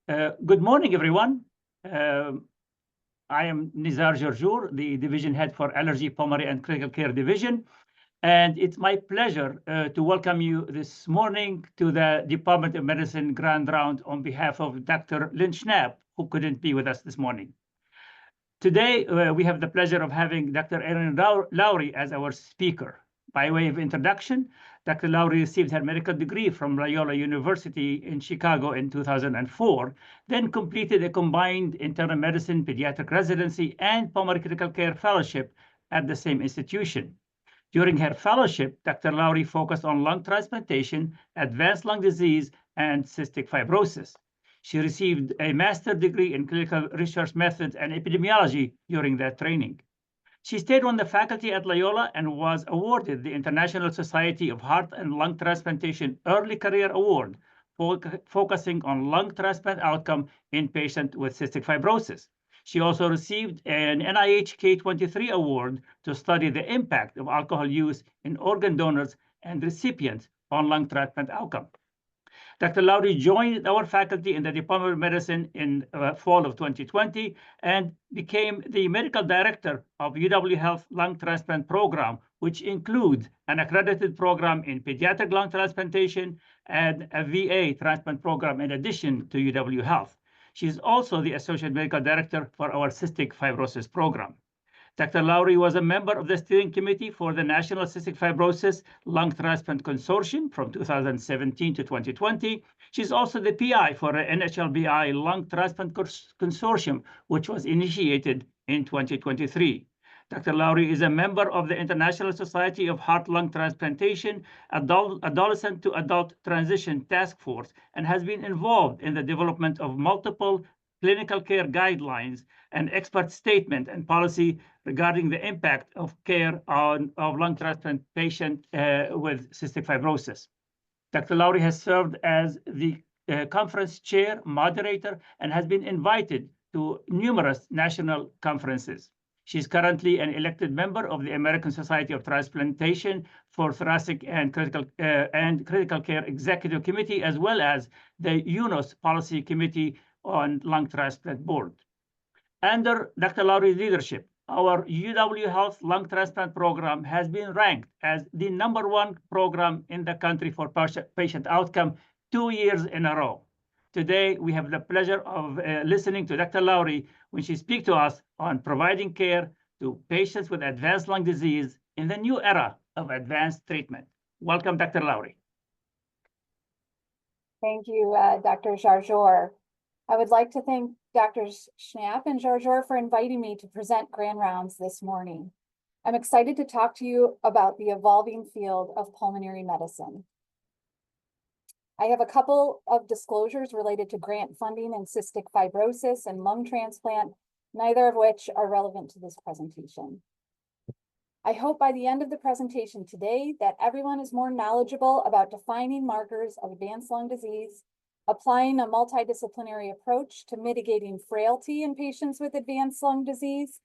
Good morning, everyone. I am Nizar Jarjour, the Division Head for Allergy, Pulmonary, and Critical Care Division. And it's my pleasure to welcome you this morning to the Department of Medicine Grand Round on behalf of Dr. Lynn Schnapp, who couldn't be with us this morning. Today, we have the pleasure of having Dr. Erin Lowery as our speaker. By way of introduction, Dr. Lowery received her medical degree from Loyola University in Chicago in 2004, then completed a combined internal medicine, pediatric residency, and pulmonary critical care fellowship at the same institution. During her fellowship, Dr. Lowery focused on lung transplantation, advanced lung disease, and cystic fibrosis. She received a master's degree in clinical research methods and epidemiology during that training. She stayed on the faculty at Loyola and was awarded the International Society of Heart and Lung Transplantation Early Career Award, focusing on lung transplant outcome in patients with cystic fibrosis. She also received an NIH K23 award to study the impact of alcohol use in organ donors and recipients on lung transplant outcome. Dr. Lowery joined our faculty in the Department of Medicine in fall of 2020 and became the medical director of UW Health Lung Transplant Program, which includes an accredited program in pediatric lung transplantation and a VA transplant program in addition to UW Health. She's also the associate medical director for our cystic fibrosis program. Dr. Lowery was a member of the steering committee for the National Cystic Fibrosis Lung Transplant Consortium from 2017 to 2020. She's also the PI for the NHLBI Lung Transplant Consortium, which was initiated in 2023. Dr. Lowery is a member of the International Society of Heart-Lung Transplantation Adolescent to Adult Transition Task Force and has been involved in the development of multiple clinical care guidelines and expert statement and policy regarding the impact of care of lung transplant patients with cystic fibrosis. Dr. Lowery has served as the conference chair, moderator, and has been invited to numerous national conferences. She's currently an elected member of the American Society of Transplantation for Thoracic and Critical Care Executive Committee, as well as the UNOS Policy Committee on Lung Transplant Board. Under Dr. Lowery's leadership, our UW Health Lung Transplant Program has been ranked as the #1 program in the country for patient outcome 2 years in a row. Today, we have the pleasure of listening to Dr. Lowery when she speaks to us on providing care to patients with advanced lung disease in the new era of advanced treatment. Welcome, Dr. Lowery. Thank you, Dr. Jarjour. I would like to thank Drs. Schnapp and Jarjour for inviting me to present Grand Rounds this morning. I'm excited to talk to you about the evolving field of pulmonary medicine. I have a couple of disclosures related to grant funding in cystic fibrosis and lung transplant, neither of which are relevant to this presentation. I hope by the end of the presentation today that everyone is more knowledgeable about defining markers of advanced lung disease, applying a multidisciplinary approach to mitigating frailty in patients with advanced lung disease,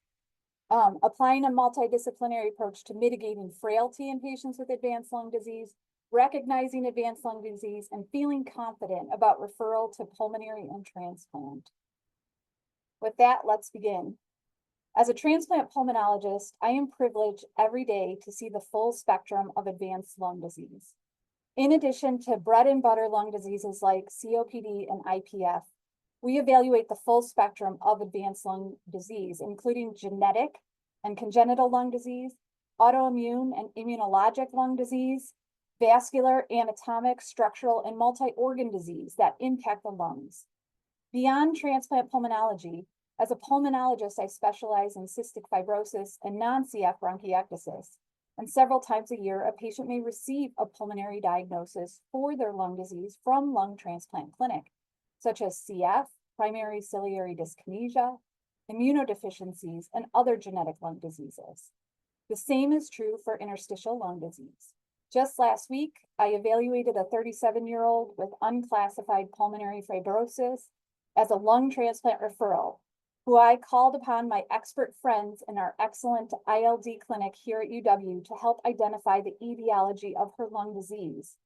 applying a multidisciplinary approach to mitigating frailty in patients with advanced lung disease, recognizing advanced lung disease, and feeling confident about referral to pulmonary and transplant. With that, let's begin. As a transplant pulmonologist, I am privileged every day to see the full spectrum of advanced lung disease. In addition to bread and butter lung diseases like COPD and IPF, we evaluate the full spectrum of advanced lung disease, including genetic and congenital lung disease, autoimmune and immunologic lung disease, vascular, anatomic, structural, and multi-organ disease that impact the lungs. Beyond transplant pulmonology, as a pulmonologist, I specialize in cystic fibrosis and non-CF bronchiectasis. And several times a year, a patient may receive a pulmonary diagnosis for their lung disease from lung transplant clinic, such as CF, primary ciliary dyskinesia, immunodeficiencies, and other genetic lung diseases. The same is true for interstitial lung disease. Just last week, I evaluated a 37-year-old with unclassified pulmonary fibrosis as a lung transplant referral, who I called upon my expert friends in our excellent ILD clinic here at UW to help identify the etiology of her lung disease.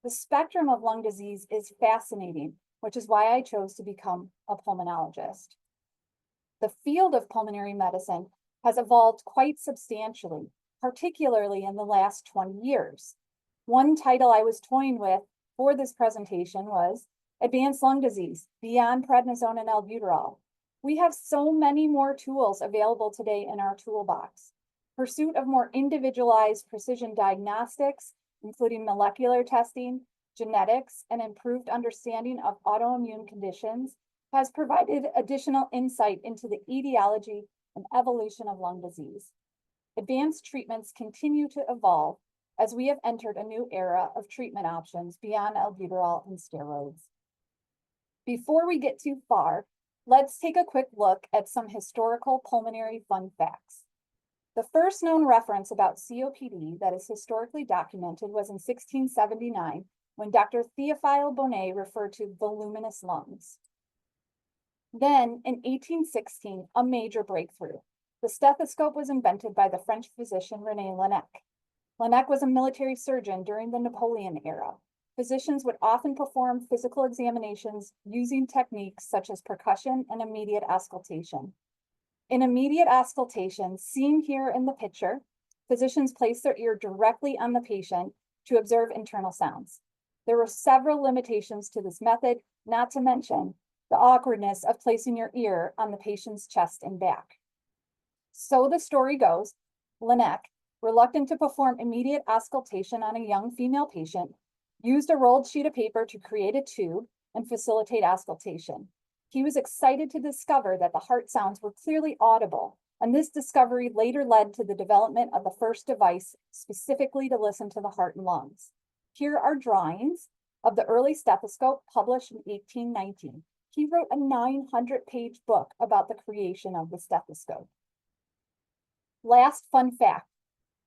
The spectrum of lung disease is fascinating, which is why I chose to become a pulmonologist. The field of pulmonary medicine has evolved quite substantially, particularly in the last 20 years. One title I was toying with for this presentation was Advanced Lung Disease, Beyond Prednisone and Albuterol. We have so many more tools available today in our toolbox. Pursuit of more individualized precision diagnostics, including molecular testing, genetics, and improved understanding of autoimmune conditions, has provided additional insight into the etiology and evolution of lung disease. Advanced treatments continue to evolve as we have entered a new era of treatment options beyond albuterol and steroids. Before we get too far, let's take a quick look at some historical pulmonary fun facts. The first known reference about COPD that is historically documented was in 1679, when Dr. Théophile Bonnet referred to voluminous lungs. Then, in 1816, a major breakthrough. The stethoscope was invented by the French physician René Laennec. Laennec was a military surgeon during the Napoleon era. Physicians would often perform physical examinations using techniques such as percussion and immediate auscultation. In immediate auscultation, seen here in the picture, physicians place their ear directly on the patient to observe internal sounds. There were several limitations to this method, not to mention the awkwardness of placing your ear on the patient's chest and back. So the story goes, Laennec, reluctant to perform immediate auscultation on a young female patient, used a rolled sheet of paper to create a tube and facilitate auscultation. He was excited to discover that the heart sounds were clearly audible, and this discovery later led to the development of the first device specifically to listen to the heart and lungs. Here are drawings of the early stethoscope published in 1819. He wrote a 900-page book about the creation of the stethoscope. Last fun fact,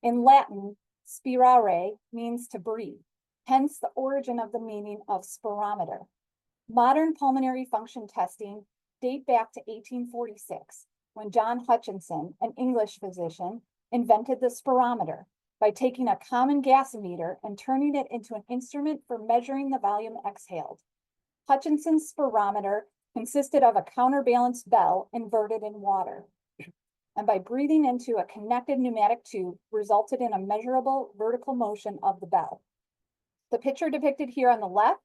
in Latin, spirare means to breathe, hence the origin of the meaning of spirometer. Modern pulmonary function testing date back to 1846, when John Hutchinson, an English physician, invented the spirometer by taking a common gasometer and turning it into an instrument for measuring the volume exhaled. Hutchinson's spirometer consisted of a counterbalanced bell inverted in water, and by breathing into a connected pneumatic tube resulted in a measurable vertical motion of the bell. The picture depicted here on the left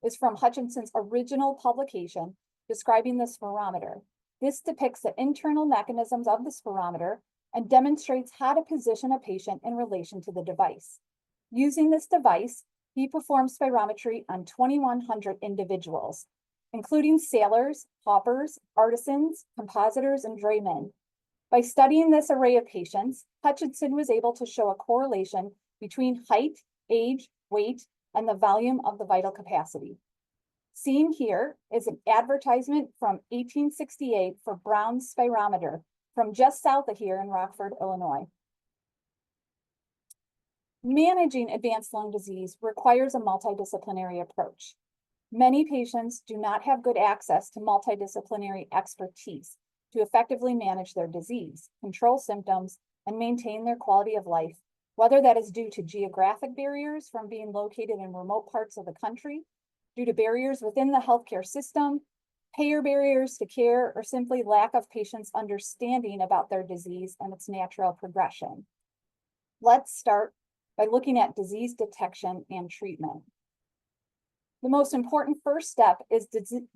is from Hutchinson's original publication describing the spirometer. This depicts the internal mechanisms of the spirometer and demonstrates how to position a patient in relation to the device. Using this device, he performed spirometry on 2,100 individuals, including sailors, hoppers, artisans, compositors, and draymen. By studying this array of patients, Hutchinson was able to show a correlation between height, age, weight, and the volume of the vital capacity. Seen here is an advertisement from 1868 for Brown's spirometer from just south of here in Rockford, Illinois. Managing advanced lung disease requires a multidisciplinary approach. Many patients do not have good access to multidisciplinary expertise to effectively manage their disease, control symptoms, and maintain their quality of life, whether that is due to geographic barriers from being located in remote parts of the country, due to barriers within the healthcare system, payer barriers to care, or simply lack of patients' understanding about their disease and its natural progression. Let's start by looking at disease detection and treatment. The most important first step is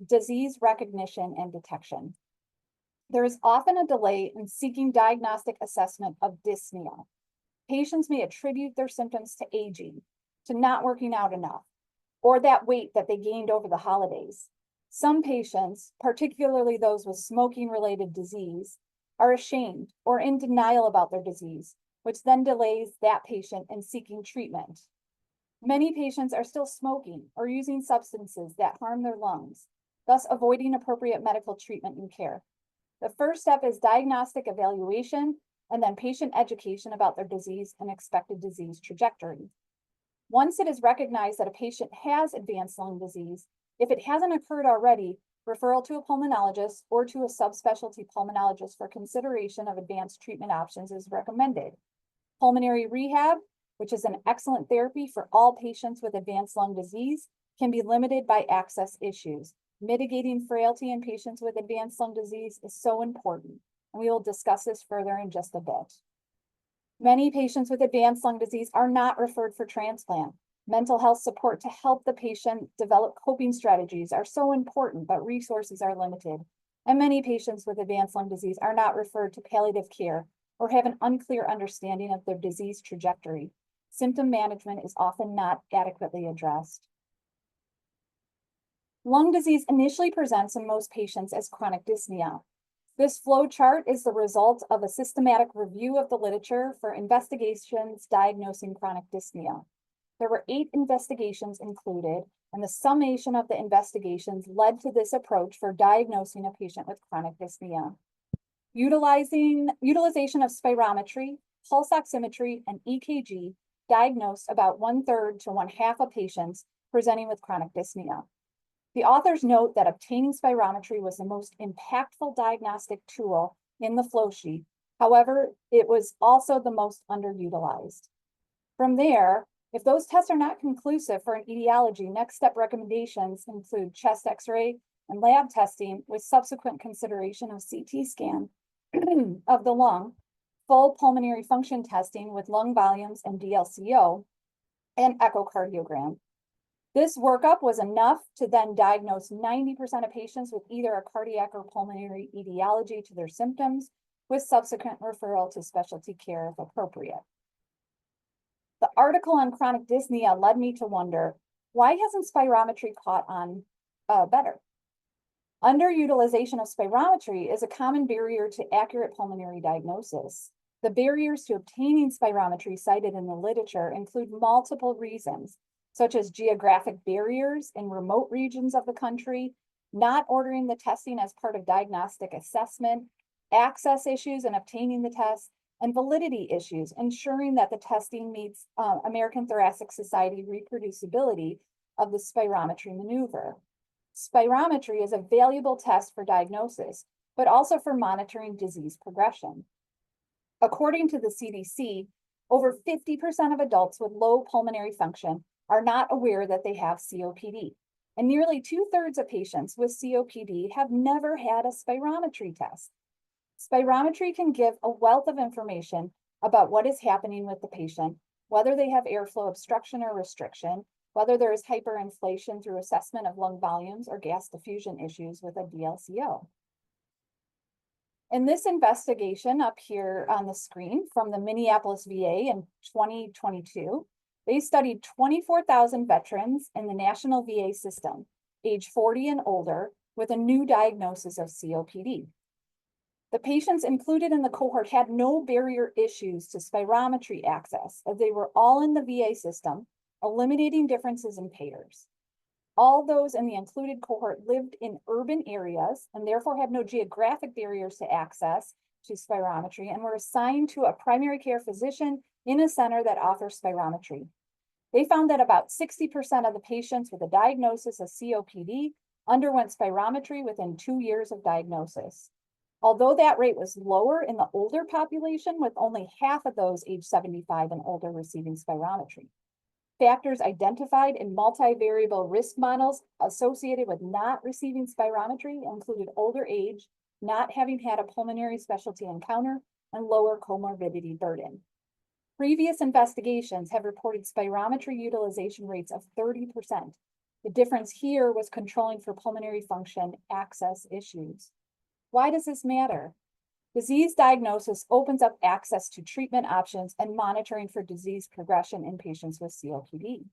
disease recognition and detection. There is often a delay in seeking diagnostic assessment of dyspnea. Patients may attribute their symptoms to aging, to not working out enough, or that weight that they gained over the holidays. Some patients, particularly those with smoking-related disease, are ashamed or in denial about their disease, which then delays that patient in seeking treatment. Many patients are still smoking or using substances that harm their lungs, thus avoiding appropriate medical treatment and care. The first step is diagnostic evaluation and then patient education about their disease and expected disease trajectory. Once it is recognized that a patient has advanced lung disease, if it hasn't occurred already, referral to a pulmonologist or to a subspecialty pulmonologist for consideration of advanced treatment options is recommended. Pulmonary rehab, which is an excellent therapy for all patients with advanced lung disease, can be limited by access issues. Mitigating frailty in patients with advanced lung disease is so important, and we will discuss this further in just a bit. Many patients with advanced lung disease are not referred for transplant. Mental health support to help the patient develop coping strategies are so important, but resources are limited. And many patients with advanced lung disease are not referred to palliative care or have an unclear understanding of their disease trajectory. Symptom management is often not adequately addressed. Lung disease initially presents in most patients as chronic dyspnea. This flow chart is the result of a systematic review of the literature for investigations diagnosing chronic dyspnea. There were 8 investigations included, and the summation of the investigations led to this approach for diagnosing a patient with chronic dyspnea. Utilization of spirometry, pulse oximetry, and EKG diagnosed about 1/3 to 1/2 of patients presenting with chronic dyspnea. The authors note that obtaining spirometry was the most impactful diagnostic tool in the flow sheet. However, it was also the most underutilized. From there, if those tests are not conclusive for an etiology, next step recommendations include chest X-ray and lab testing with subsequent consideration of CT scan of the lung, full pulmonary function testing with lung volumes and DLCO, and echocardiogram. This workup was enough to then diagnose 90% of patients with either a cardiac or pulmonary etiology to their symptoms, with subsequent referral to specialty care if appropriate. The article on chronic dyspnea led me to wonder, why hasn't spirometry caught on better? Underutilization of spirometry is a common barrier to accurate pulmonary diagnosis. The barriers to obtaining spirometry cited in the literature include multiple reasons, such as geographic barriers in remote regions of the country, not ordering the testing as part of diagnostic assessment, access issues in obtaining the test, and validity issues, ensuring that the testing meets American Thoracic Society reproducibility of the spirometry maneuver. Spirometry is a valuable test for diagnosis, but also for monitoring disease progression. According to the CDC, over 50% of adults with low pulmonary function are not aware that they have COPD, and nearly 2/3 of patients with COPD have never had a spirometry test. Spirometry can give a wealth of information about what is happening with the patient, whether they have airflow obstruction or restriction, whether there is hyperinflation through assessment of lung volumes or gas diffusion issues with a DLCO. In this investigation up here on the screen from the Minneapolis VA in 2022, they studied 24,000 veterans in the national VA system, age 40 and older, with a new diagnosis of COPD. The patients included in the cohort had no barrier issues to spirometry access, as they were all in the VA system, eliminating differences in payers. All those in the included cohort lived in urban areas and therefore had no geographic barriers to access to spirometry and were assigned to a primary care physician in a center that offers spirometry. They found that about 60% of the patients with a diagnosis of COPD underwent spirometry within 2 years of diagnosis. Although that rate was lower in the older population, with only half of those age 75 and older receiving spirometry. Factors identified in multivariable risk models associated with not receiving spirometry included older age, not having had a pulmonary specialty encounter, and lower comorbidity burden. Previous investigations have reported spirometry utilization rates of 30%. The difference here was controlling for pulmonary function access issues. Why does this matter? Disease diagnosis opens up access to treatment options and monitoring for disease progression in patients with COPD.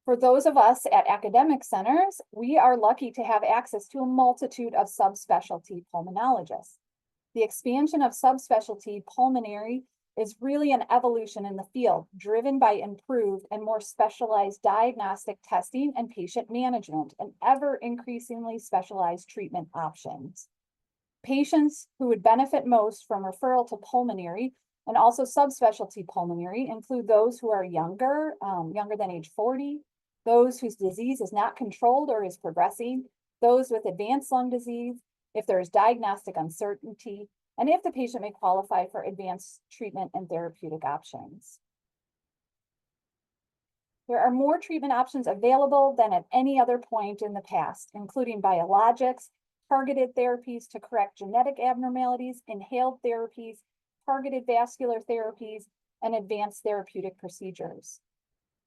For those of us at academic centers, we are lucky to have access to a multitude of subspecialty pulmonologists. The expansion of subspecialty pulmonary is really an evolution in the field, driven by improved and more specialized diagnostic testing and patient management, and ever increasingly specialized treatment options. Patients who would benefit most from referral to pulmonary and also subspecialty pulmonary include those who are younger than age 40, those whose disease is not controlled or is progressing, those with advanced lung disease, if there is diagnostic uncertainty, and if the patient may qualify for advanced treatment and therapeutic options. There are more treatment options available than at any other point in the past, including biologics, targeted therapies to correct genetic abnormalities, inhaled therapies, targeted vascular therapies, and advanced therapeutic procedures.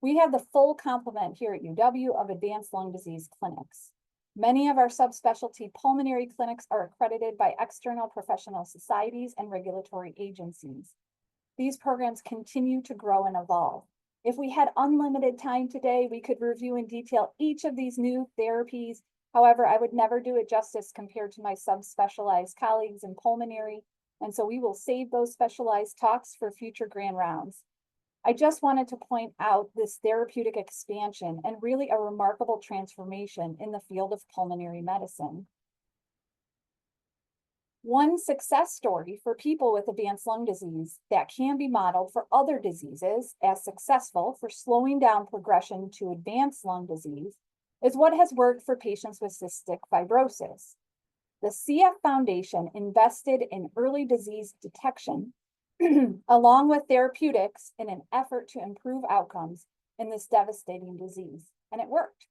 We have the full complement here at UW of advanced lung disease clinics. Many of our subspecialty pulmonary clinics are accredited by external professional societies and regulatory agencies. These programs continue to grow and evolve. If we had unlimited time today, we could review in detail each of these new therapies. However, I would never do it justice compared to my subspecialized colleagues in pulmonary, and so we will save those specialized talks for future grand rounds. I just wanted to point out this therapeutic expansion and really a remarkable transformation in the field of pulmonary medicine. One success story for people with advanced lung disease that can be modeled for other diseases as successful for slowing down progression to advanced lung disease is what has worked for patients with cystic fibrosis. The CF Foundation invested in early disease detection along with therapeutics in an effort to improve outcomes in this devastating disease, and it worked.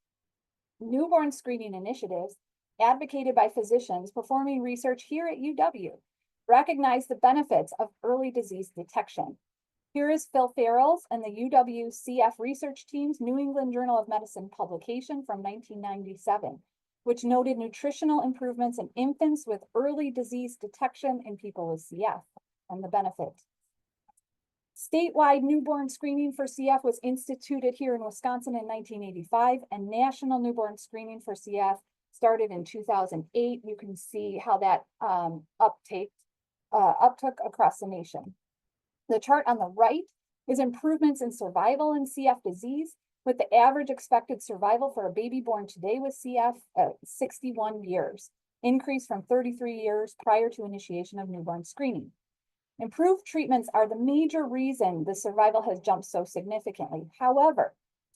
Newborn screening initiatives advocated by physicians performing research here at UW recognize the benefits of early disease detection. Here is Phil Farrell's and the UW CF research team's New England Journal of Medicine publication from 1997, which noted nutritional improvements in infants with early disease detection in people with CF and the benefit. Statewide newborn screening for CF was instituted here in Wisconsin in 1985, and national newborn screening for CF started in 2008. You can see how that uptook across the nation. The chart on the right is improvements in survival in CF disease, with the average expected survival for a baby born today with CF at 61 years, increased from 33 years prior to initiation of newborn screening. Improved treatments are the major reason the survival has jumped so significantly. However,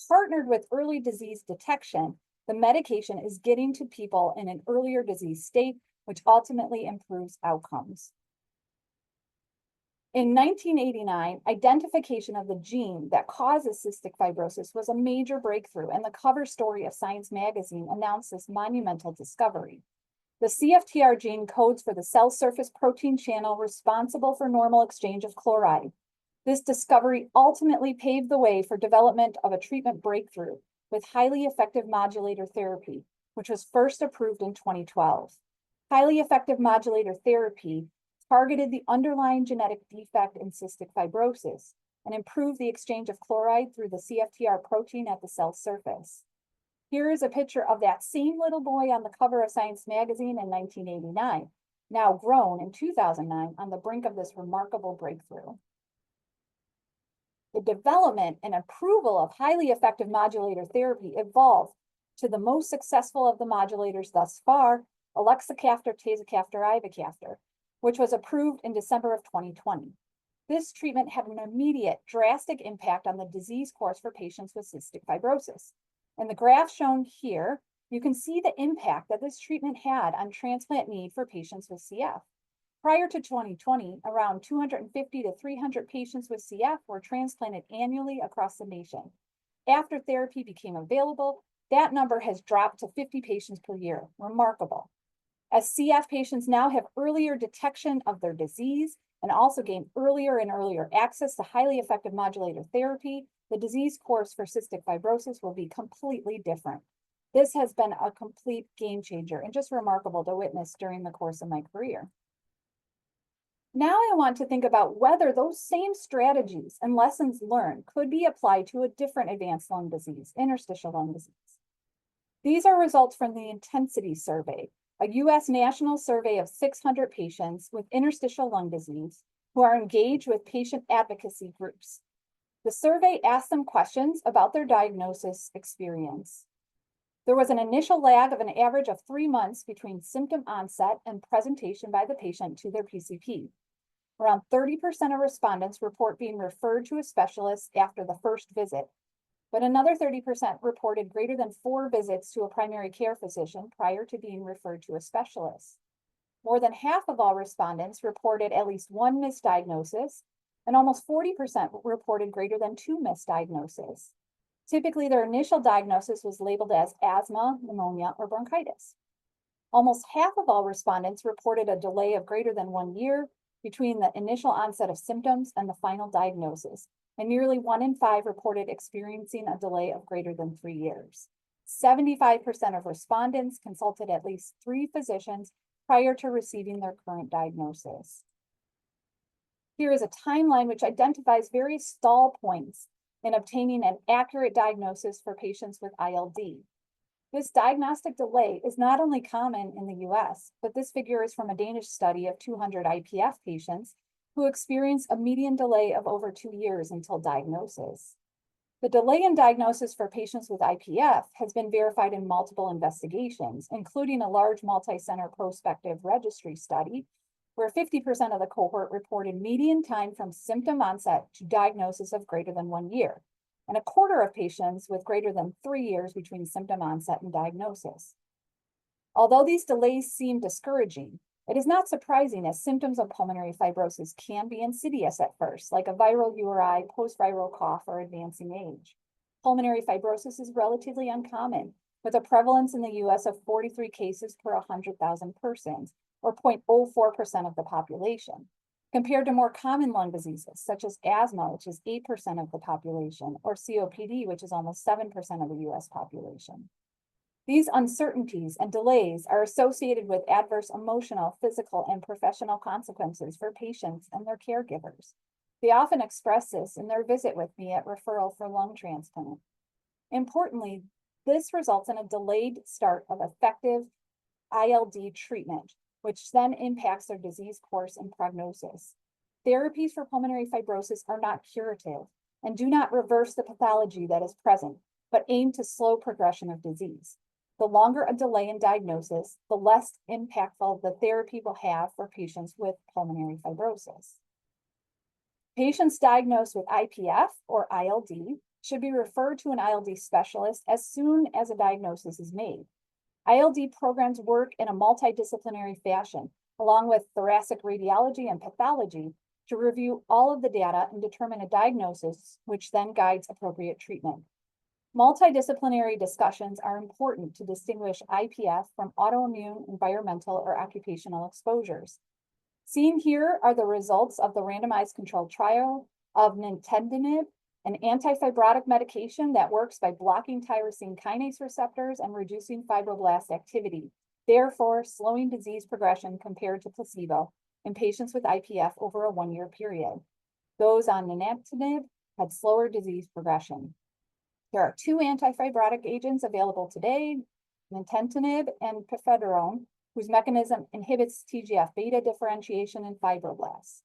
partnered with early disease detection, the medication is getting to people in an earlier disease state, which ultimately improves outcomes. In 1989, identification of the gene that causes cystic fibrosis was a major breakthrough, and the cover story of Science magazine announced this monumental discovery. The CFTR gene codes for the cell surface protein channel responsible for normal exchange of chloride. This discovery ultimately paved the way for development of a treatment breakthrough with highly effective modulator therapy, which was first approved in 2012. Highly effective modulator therapy targeted the underlying genetic defect in cystic fibrosis and improved the exchange of chloride through the CFTR protein at the cell surface. Here is a picture of that same little boy on the cover of Science magazine in 1989, now grown in 2009 on the brink of this remarkable breakthrough. The development and approval of highly effective modulator therapy evolved to the most successful of the modulators thus far, elexacaftor, tezacaftor, ivacaftor, which was approved in December of 2020. This treatment had an immediate, drastic impact on the disease course for patients with cystic fibrosis. In the graph shown here, you can see the impact that this treatment had on transplant need for patients with CF. Prior to 2020, around 250 to 300 patients with CF were transplanted annually across the nation. After therapy became available, that number has dropped to 50 patients per year. Remarkable. As CF patients now have earlier detection of their disease and also gain earlier and earlier access to highly effective modulator therapy, the disease course for cystic fibrosis will be completely different. This has been a complete game changer and just remarkable to witness during the course of my career. Now I want to think about whether those same strategies and lessons learned could be applied to a different advanced lung disease, interstitial lung disease. These are results from the Intensity Survey, a U.S. national survey of 600 patients with interstitial lung disease who are engaged with patient advocacy groups. The survey asked them questions about their diagnosis experience. There was an initial lag of an average of 3 months between symptom onset and presentation by the patient to their PCP. Around 30% of respondents report being referred to a specialist after the first visit, but another 30% reported greater than 4 visits to a primary care physician prior to being referred to a specialist. More than half of all respondents reported at least 1 misdiagnosis, and almost 40% reported greater than 2 misdiagnoses. Typically, their initial diagnosis was labeled as asthma, pneumonia, or bronchitis. Almost half of all respondents reported a delay of greater than 1 year between the initial onset of symptoms and the final diagnosis, and nearly 1 in 5 reported experiencing a delay of greater than 3 years. 75% of respondents consulted at least 3 physicians prior to receiving their current diagnosis. Here is a timeline which identifies various stall points in obtaining an accurate diagnosis for patients with ILD. This diagnostic delay is not only common in the US, but this figure is from a Danish study of 200 IPF patients who experienced a median delay of over 2 years until diagnosis. The delay in diagnosis for patients with IPF has been verified in multiple investigations, including a large multi-center prospective registry study, where 50% of the cohort reported median time from symptom onset to diagnosis of greater than 1 year, and a quarter of patients with greater than 3 years between symptom onset and diagnosis. Although these delays seem discouraging, it is not surprising as symptoms of pulmonary fibrosis can be insidious at first, like a viral URI, post-viral cough, or advancing age. Pulmonary fibrosis is relatively uncommon, with a prevalence in the US of 43 cases per 100,000 persons, or 0.04% of the population, compared to more common lung diseases, such as asthma, which is 8% of the population, or COPD, which is almost 7% of the US population. These uncertainties and delays are associated with adverse emotional, physical, and professional consequences for patients and their caregivers. They often express this in their visit with me at referral for lung transplant. Importantly, this results in a delayed start of effective ILD treatment, which then impacts their disease course and prognosis. Therapies for pulmonary fibrosis are not curative and do not reverse the pathology that is present, but aim to slow progression of disease. The longer a delay in diagnosis, the less impactful the therapy will have for patients with pulmonary fibrosis. Patients diagnosed with IPF or ILD should be referred to an ILD specialist as soon as a diagnosis is made. ILD programs work in a multidisciplinary fashion, along with thoracic radiology and pathology, to review all of the data and determine a diagnosis, which then guides appropriate treatment. Multidisciplinary discussions are important to distinguish IPF from autoimmune, environmental, or occupational exposures. Seen here are the results of the randomized controlled trial of nintedanib, an antifibrotic medication that works by blocking tyrosine kinase receptors and reducing fibroblast activity, therefore slowing disease progression compared to placebo in patients with IPF over a 1-year period. Those on nintedanib had slower disease progression. There are 2 antifibrotic agents available today, nintedanib and pifedrone, whose mechanism inhibits TGF-beta differentiation in fibroblasts.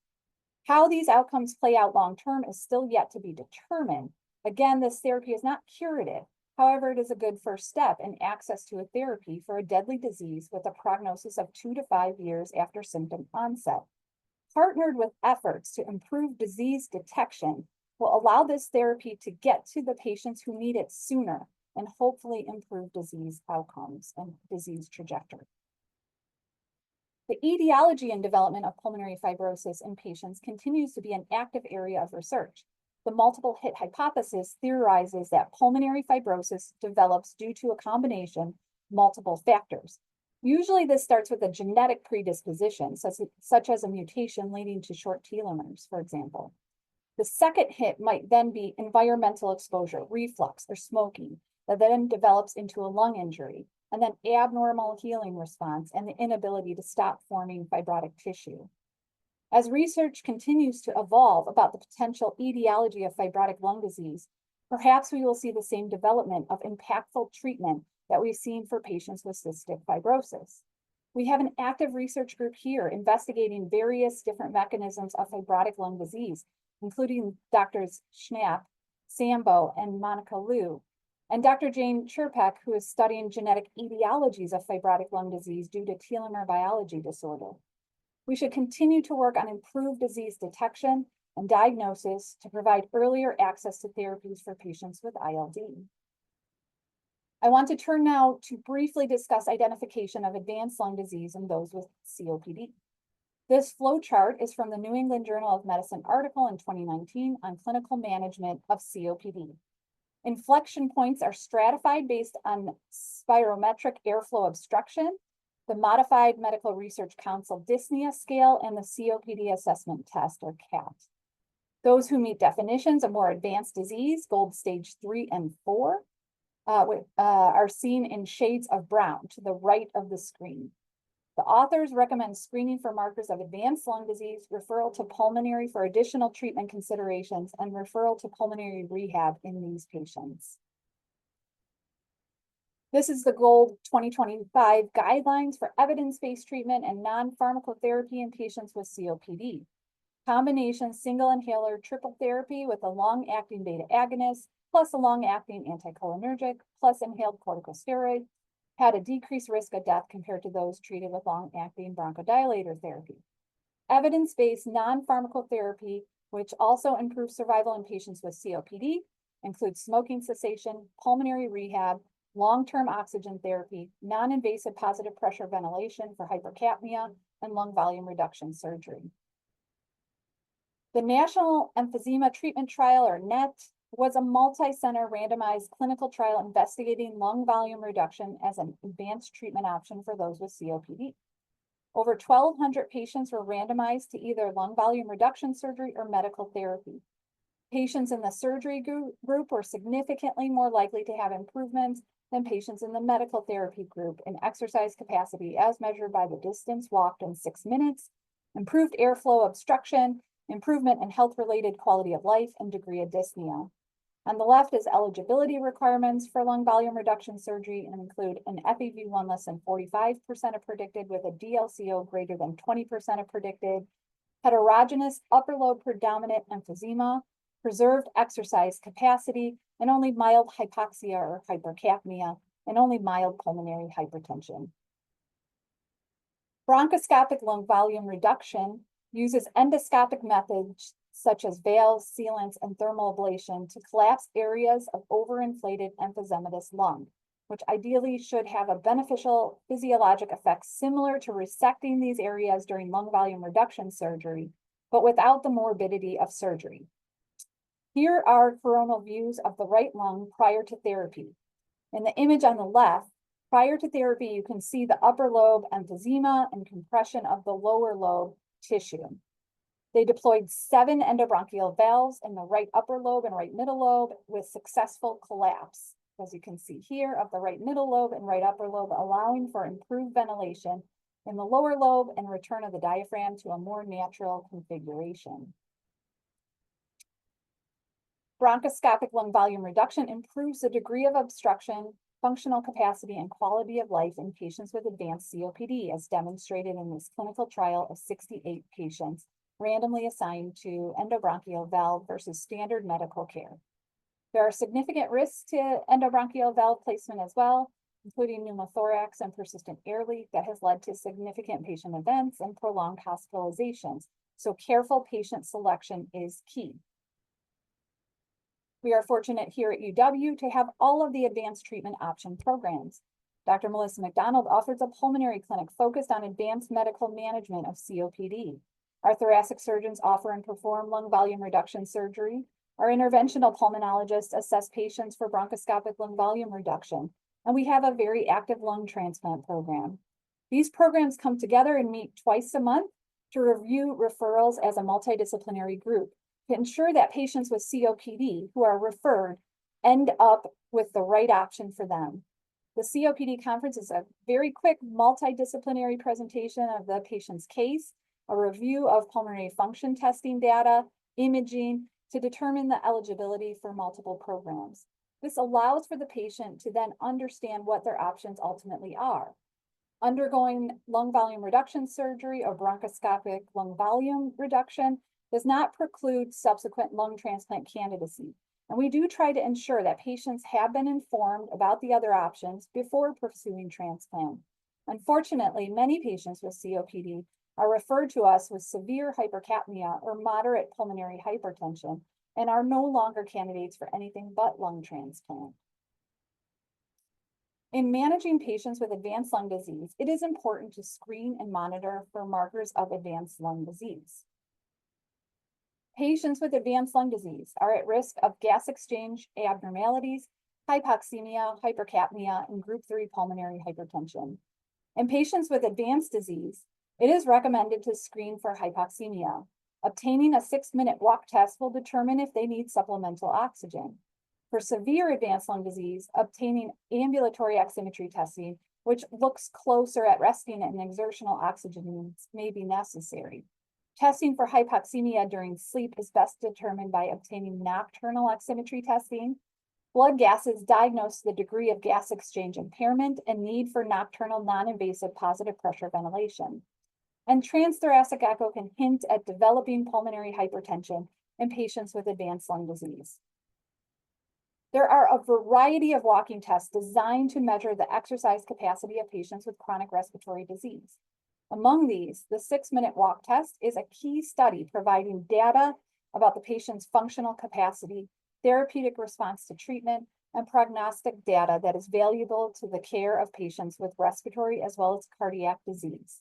How these outcomes play out long-term is still yet to be determined. Again, this therapy is not curative. However, it is a good first step in access to a therapy for a deadly disease with a prognosis of 2 to 5 years after symptom onset. Partnered with efforts to improve disease detection will allow this therapy to get to the patients who need it sooner and hopefully improve disease outcomes and disease trajectory. The etiology and development of pulmonary fibrosis in patients continues to be an active area of research. The multiple hit hypothesis theorizes that pulmonary fibrosis develops due to a combination of multiple factors. Usually this starts with a genetic predisposition, such as a mutation leading to short telomeres, for example. The second hit might then be environmental exposure, reflux, or smoking, that then develops into a lung injury, and then abnormal healing response and the inability to stop forming fibrotic tissue. As research continues to evolve about the potential etiology of fibrotic lung disease, perhaps we will see the same development of impactful treatment that we've seen for patients with cystic fibrosis. We have an active research group here investigating various different mechanisms of fibrotic lung disease, including Drs. Schnapp, Sambo, and Monica Liu, and Dr. Jane Chirpek, who is studying genetic etiologies of fibrotic lung disease due to telomere biology disorder. We should continue to work on improved disease detection and diagnosis to provide earlier access to therapies for patients with ILD. I want to turn now to briefly discuss identification of advanced lung disease in those with COPD. This flow chart is from the New England Journal of Medicine article in 2019 on clinical management of COPD. Inflection points are stratified based on spirometric airflow obstruction, the Modified Medical Research Council dyspnea scale, and the COPD assessment test, or CAT. Those who meet definitions of more advanced disease, GOLD stage 3 and 4, are seen in shades of brown to the right of the screen. The authors recommend screening for markers of advanced lung disease, referral to pulmonary for additional treatment considerations, and referral to pulmonary rehab in these patients. This is the GOLD 2025 guidelines for evidence-based treatment and non-pharmacotherapy in patients with COPD. Combination single inhaler triple therapy with a long-acting beta agonist plus a long-acting anticholinergic plus inhaled corticosteroid had a decreased risk of death compared to those treated with long-acting bronchodilator therapy. Evidence-based non-pharmacotherapy, which also improves survival in patients with COPD, includes smoking cessation, pulmonary rehab, long-term oxygen therapy, non-invasive positive pressure ventilation for hypercapnia, and lung volume reduction surgery. The National Emphysema Treatment Trial, or NET, was a multi-center randomized clinical trial investigating lung volume reduction as an advanced treatment option for those with COPD. Over 1,200 patients were randomized to either lung volume reduction surgery or medical therapy. Patients in the surgery group were significantly more likely to have improvements than patients in the medical therapy group in exercise capacity as measured by the distance walked in 6 minutes, improved airflow obstruction, improvement in health-related quality of life, and degree of dyspnea. On the left is eligibility requirements for lung volume reduction surgery and include an FEV1 less than 45% of predicted with a DLCO greater than 20% of predicted, heterogeneous upper lobe predominant emphysema, preserved exercise capacity, and only mild hypoxia or hypercapnia, and only mild pulmonary hypertension. Bronchoscopic lung volume reduction uses endoscopic methods such as valves, sealants, and thermal ablation to collapse areas of overinflated emphysematous lung, which ideally should have a beneficial physiologic effect similar to resecting these areas during lung volume reduction surgery, but without the morbidity of surgery. Here are coronal views of the right lung prior to therapy. In the image on the left, prior to therapy, you can see the upper lobe emphysema and compression of the lower lobe tissue. They deployed 7 endobronchial valves in the right upper lobe and right middle lobe with successful collapse, as you can see here, of the right middle lobe and right upper lobe, allowing for improved ventilation in the lower lobe and return of the diaphragm to a more natural configuration. Bronchoscopic lung volume reduction improves the degree of obstruction, functional capacity, and quality of life in patients with advanced COPD, as demonstrated in this clinical trial of 68 patients randomly assigned to endobronchial valve versus standard medical care. There are significant risks to endobronchial valve placement as well, including pneumothorax and persistent air leak that has led to significant patient events and prolonged hospitalizations. So careful patient selection is key. We are fortunate here at UW to have all of the advanced treatment option programs. Dr. Melissa McDonald offers a pulmonary clinic focused on advanced medical management of COPD. Our thoracic surgeons offer and perform lung volume reduction surgery. Our interventional pulmonologists assess patients for bronchoscopic lung volume reduction, and we have a very active lung transplant program. These programs come together and meet twice a month to review referrals as a multidisciplinary group to ensure that patients with COPD who are referred end up with the right option for them. The COPD conference is a very quick multidisciplinary presentation of the patient's case, a review of pulmonary function testing data, imaging, to determine the eligibility for multiple programs. This allows for the patient to then understand what their options ultimately are. Undergoing lung volume reduction surgery or bronchoscopic lung volume reduction does not preclude subsequent lung transplant candidacy. And we do try to ensure that patients have been informed about the other options before pursuing transplant. Unfortunately, many patients with COPD are referred to us with severe hypercapnia or moderate pulmonary hypertension and are no longer candidates for anything but lung transplant. In managing patients with advanced lung disease, it is important to screen and monitor for markers of advanced lung disease. Patients with advanced lung disease are at risk of gas exchange abnormalities, hypoxemia, hypercapnia, and group 3 pulmonary hypertension. In patients with advanced disease, it is recommended to screen for hypoxemia. Obtaining a 6-minute walk test will determine if they need supplemental oxygen. For severe advanced lung disease, obtaining ambulatory oximetry testing, which looks closer at resting and exertional oxygen needs, may be necessary. Testing for hypoxemia during sleep is best determined by obtaining nocturnal oximetry testing. Blood gases diagnose the degree of gas exchange impairment and need for nocturnal non-invasive positive pressure ventilation. And transthoracic echo can hint at developing pulmonary hypertension in patients with advanced lung disease. There are a variety of walking tests designed to measure the exercise capacity of patients with chronic respiratory disease. Among these, the 6-minute walk test is a key study providing data about the patient's functional capacity, therapeutic response to treatment, and prognostic data that is valuable to the care of patients with respiratory as well as cardiac disease.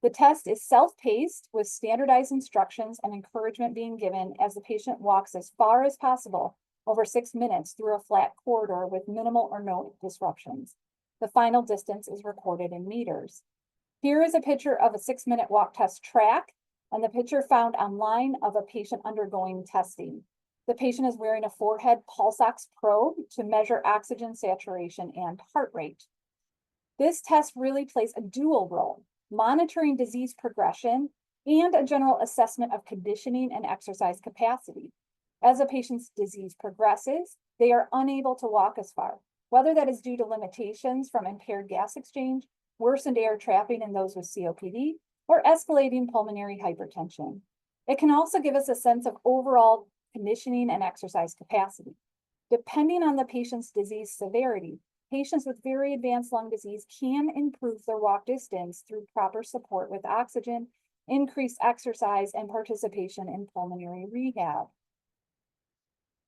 The test is self-paced with standardized instructions and encouragement being given as the patient walks as far as possible over 6 minutes through a flat corridor with minimal or no disruptions. The final distance is recorded in meters. Here is a picture of a 6-minute walk test track and the picture found online of a patient undergoing testing. The patient is wearing a forehead pulse ox probe to measure oxygen saturation and heart rate. This test really plays a dual role, monitoring disease progression and a general assessment of conditioning and exercise capacity. As a patient's disease progresses, they are unable to walk as far, whether that is due to limitations from impaired gas exchange, worsened air trapping in those with COPD, or escalating pulmonary hypertension. It can also give us a sense of overall conditioning and exercise capacity. Depending on the patient's disease severity, patients with very advanced lung disease can improve their walk distance through proper support with oxygen, increased exercise, and participation in pulmonary rehab.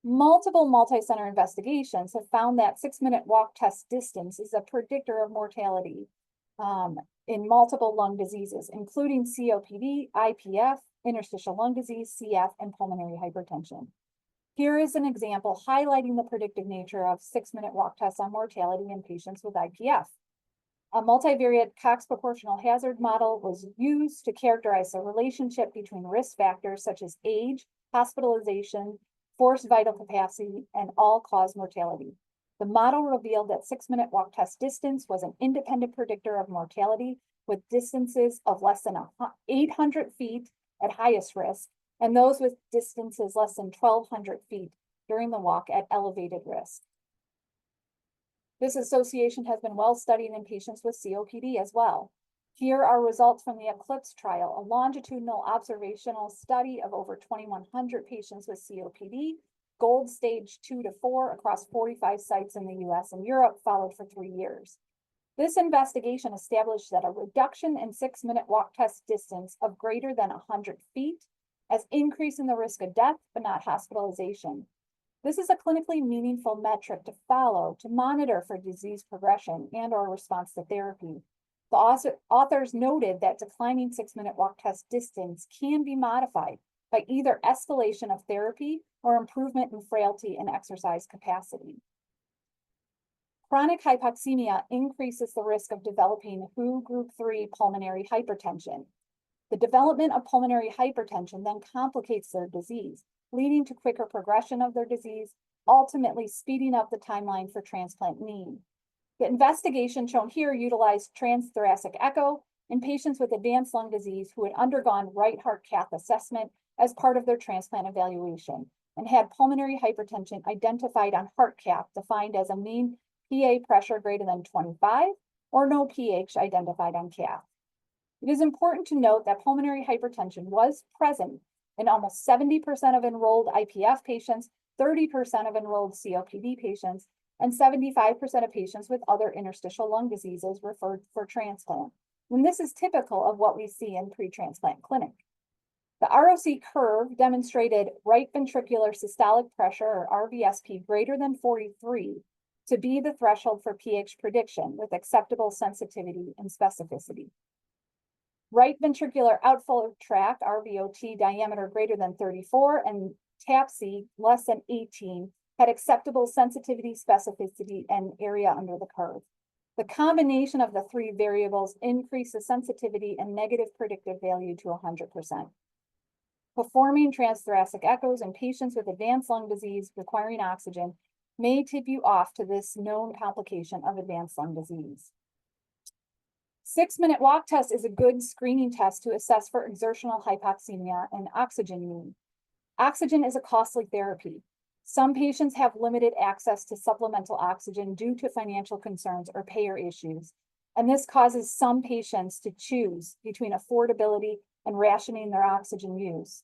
Multiple multi-center investigations have found that 6-minute walk test distance is a predictor of mortality in multiple lung diseases, including COPD, IPF, interstitial lung disease, CF, and pulmonary hypertension. Here is an example highlighting the predictive nature of 6-minute walk tests on mortality in patients with IPF. A multivariate Cox proportional hazard model was used to characterize the relationship between risk factors such as age, hospitalization, forced vital capacity, and all-cause mortality. The model revealed that 6-minute walk test distance was an independent predictor of mortality with distances of less than 800 feet at highest risk, and those with distances less than 1,200 feet during the walk at elevated risk. This association has been well studied in patients with COPD as well. Here are results from the ECLIPSE trial, a longitudinal observational study of over 2,100 patients with COPD, gold stage 2 to 4 across 45 sites in the US and Europe, followed for 3 years. This investigation established that a reduction in 6-minute walk test distance of greater than 100 feet as increase in the risk of death, but not hospitalization. This is a clinically meaningful metric to follow to monitor for disease progression and or response to therapy. The authors noted that declining 6-minute walk test distance can be modified by either escalation of therapy or improvement in frailty and exercise capacity. Chronic hypoxemia increases the risk of developing WHO Group 3 pulmonary hypertension. The development of pulmonary hypertension then complicates their disease, leading to quicker progression of their disease, ultimately speeding up the timeline for transplant need. The investigation shown here utilized transthoracic echo in patients with advanced lung disease who had undergone right heart cath assessment as part of their transplant evaluation and had pulmonary hypertension identified on heart cath defined as a mean PA pressure greater than 25 or no pH identified on cath. It is important to note that pulmonary hypertension was present in almost 70% of enrolled IPF patients, 30% of enrolled COPD patients, and 75% of patients with other interstitial lung diseases referred for transplant. And this is typical of what we see in pre-transplant clinic. The ROC curve demonstrated right ventricular systolic pressure, or RVSP, greater than 43 to be the threshold for pH prediction with acceptable sensitivity and specificity. Right ventricular outflow tract, RVOT, diameter greater than 34 and TAPSE less than 18 had acceptable sensitivity, specificity, and area under the curve. The combination of the three variables increased the sensitivity and negative predictive value to 100%. Performing transthoracic echoes in patients with advanced lung disease requiring oxygen may tip you off to this known complication of advanced lung disease. 6-minute walk test is a good screening test to assess for exertional hypoxemia and oxygen need. Oxygen is a costly therapy. Some patients have limited access to supplemental oxygen due to financial concerns or payer issues, and this causes some patients to choose between affordability and rationing their oxygen use.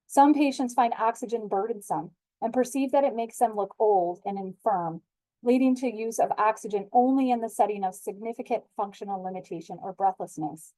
Some patients find oxygen burdensome and perceive that it makes them look old and infirm, leading to use of oxygen only in the setting of significant functional limitation or breathlessness.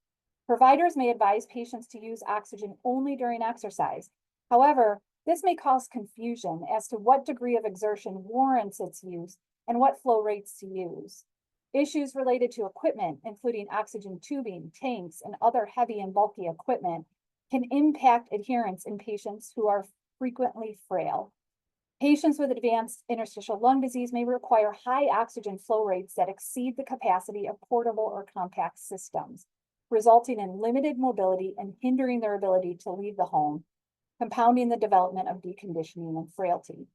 Providers may advise patients to use oxygen only during exercise. However, this may cause confusion as to what degree of exertion warrants its use and what flow rates to use. Issues related to equipment, including oxygen tubing, tanks, and other heavy and bulky equipment, can impact adherence in patients who are frequently frail. Patients with advanced interstitial lung disease may require high oxygen flow rates that exceed the capacity of portable or compact systems, resulting in limited mobility and hindering their ability to leave the home, compounding the development of deconditioning and frailty.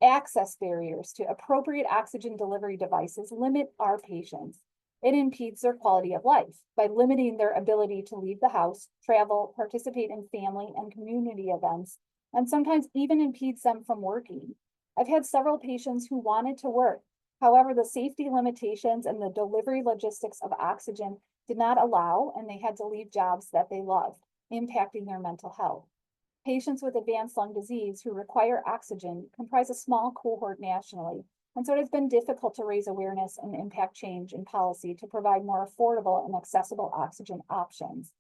Access barriers to appropriate oxygen delivery devices limit our patients. It impedes their quality of life by limiting their ability to leave the house, travel, participate in family and community events, and sometimes even impedes them from working. I've had several patients who wanted to work. However, the safety limitations and the delivery logistics of oxygen did not allow, and they had to leave jobs that they loved, impacting their mental health. Patients with advanced lung disease who require oxygen comprise a small cohort nationally, and so it has been difficult to raise awareness and impact change in policy to provide more affordable and accessible oxygen options.